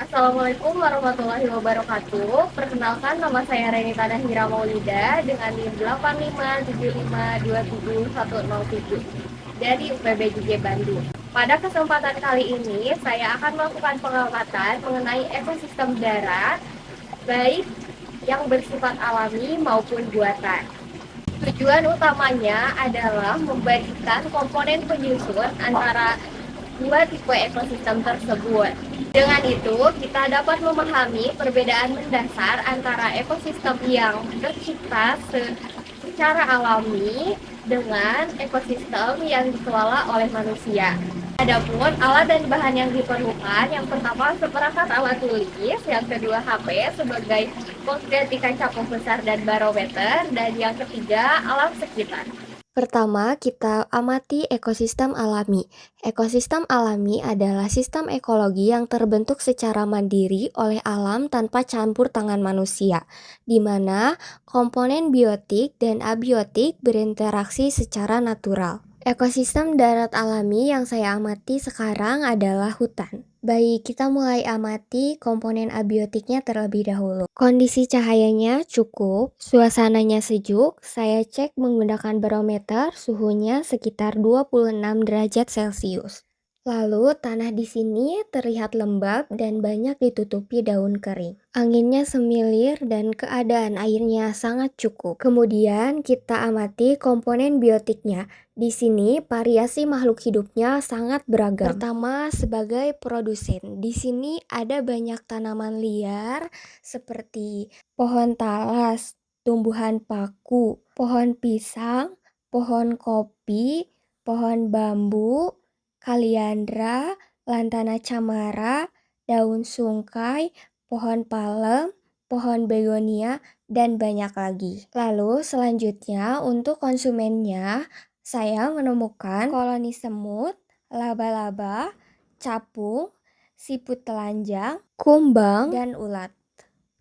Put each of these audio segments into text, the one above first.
Assalamualaikum warahmatullahi wabarakatuh. Perkenalkan, nama saya Renita Nahira Maulida dengan NIM 85752717 dari UPBJJ Bandung. Pada kesempatan kali ini, saya akan melakukan pengamatan mengenai ekosistem darat, baik yang bersifat alami maupun buatan. Tujuan utamanya adalah membandingkan komponen penyusun antara dua tipe ekosistem tersebut. Dengan itu, kita dapat memahami perbedaan mendasar antara ekosistem yang tercipta secara alami dengan ekosistem yang dikelola oleh manusia. Adapun alat dan bahan yang diperlukan, yang pertama seperangkat alat tulis, yang kedua HP sebagai pengganti kaca pembesar dan barometer, dan yang ketiga alam sekitar. Pertama, kita amati ekosistem alami. Ekosistem alami adalah sistem ekologi yang terbentuk secara mandiri oleh alam tanpa campur tangan manusia, di mana komponen biotik dan abiotik berinteraksi secara natural. Ekosistem darat alami yang saya amati sekarang adalah hutan. Baik, kita mulai amati komponen abiotiknya terlebih dahulu. Kondisi cahayanya cukup, suasananya sejuk. Saya cek menggunakan barometer, suhunya sekitar 26 derajat Celcius. Lalu tanah di sini terlihat lembab dan banyak ditutupi daun kering. Anginnya semilir dan keadaan airnya sangat cukup. Kemudian kita amati komponen biotiknya. Di sini variasi makhluk hidupnya sangat beragam. Pertama, sebagai produsen. Di sini ada banyak tanaman liar seperti pohon talas, tumbuhan paku, pohon pisang, pohon kopi, pohon bambu, kaliandra, lantana camara, daun sungkai, pohon palem, pohon begonia, dan banyak lagi. Lalu selanjutnya untuk konsumennya, saya menemukan koloni semut, laba-laba, capung, siput telanjang, kumbang, dan ulat.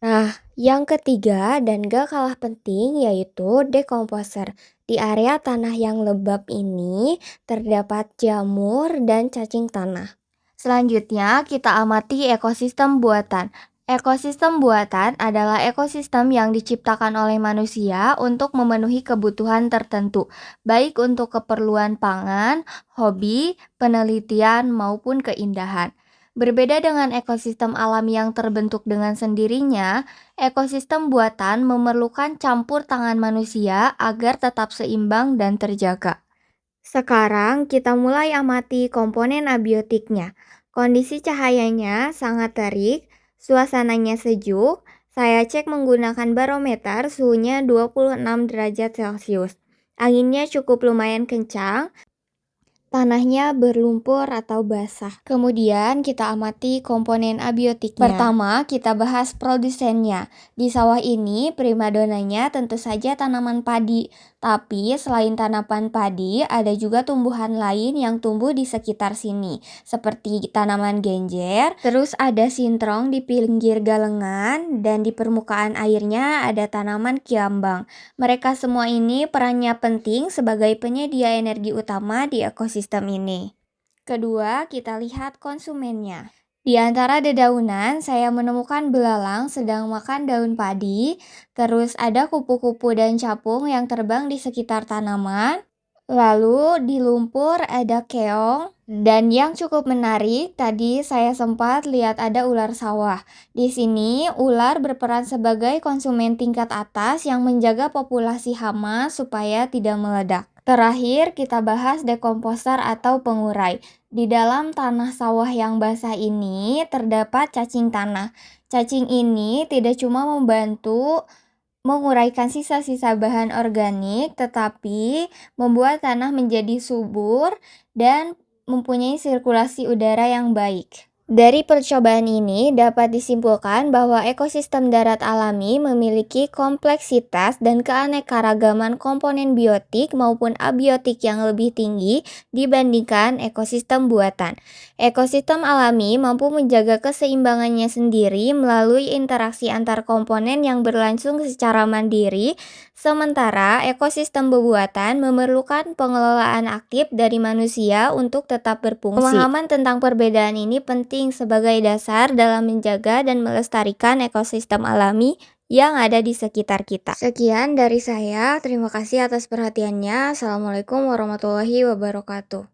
Nah, yang ketiga dan gak kalah penting yaitu dekomposer. Di area tanah yang lembab ini terdapat jamur dan cacing tanah. Selanjutnya, kita amati ekosistem buatan. Ekosistem buatan adalah ekosistem yang diciptakan oleh manusia untuk memenuhi kebutuhan tertentu, baik untuk keperluan pangan, hobi, penelitian, maupun keindahan. Berbeda dengan ekosistem alam yang terbentuk dengan sendirinya, ekosistem buatan memerlukan campur tangan manusia agar tetap seimbang dan terjaga. Sekarang kita mulai amati komponen abiotiknya. Kondisi cahayanya sangat terik, suasananya sejuk. Saya cek menggunakan barometer, suhunya 26 derajat Celcius. Anginnya cukup lumayan kencang. Tanahnya berlumpur atau basah. Kemudian kita amati komponen abiotiknya. Pertama, kita bahas produsennya. Di sawah ini primadonanya tentu saja tanaman padi. Tapi selain tanaman padi, ada juga tumbuhan lain yang tumbuh di sekitar sini. Seperti tanaman genjer, terus ada sintrong di pinggir galengan, dan di permukaan airnya ada tanaman kiambang. Mereka semua ini perannya penting sebagai penyedia energi utama di ekosistem ini. Kedua, kita lihat konsumennya. Di antara dedaunan, saya menemukan belalang sedang makan daun padi, terus ada kupu-kupu dan capung yang terbang di sekitar tanaman, lalu di lumpur ada keong, dan yang cukup menarik, tadi saya sempat lihat ada ular sawah. Di sini, ular berperan sebagai konsumen tingkat atas yang menjaga populasi hama supaya tidak meledak. Terakhir, kita bahas dekomposer atau pengurai. Di dalam tanah sawah yang basah ini terdapat cacing tanah. Cacing ini tidak cuma membantu menguraikan sisa-sisa bahan organik, tetapi membuat tanah menjadi subur dan mempunyai sirkulasi udara yang baik. Dari percobaan ini dapat disimpulkan bahwa ekosistem darat alami memiliki kompleksitas dan keanekaragaman komponen biotik maupun abiotik yang lebih tinggi dibandingkan ekosistem buatan. Ekosistem alami mampu menjaga keseimbangannya sendiri melalui interaksi antar komponen yang berlangsung secara mandiri, sementara ekosistem buatan memerlukan pengelolaan aktif dari manusia untuk tetap berfungsi. Pemahaman tentang perbedaan ini penting penting sebagai dasar dalam menjaga dan melestarikan ekosistem alami yang ada di sekitar kita. Sekian dari saya, terima kasih atas perhatiannya. Assalamualaikum warahmatullahi wabarakatuh.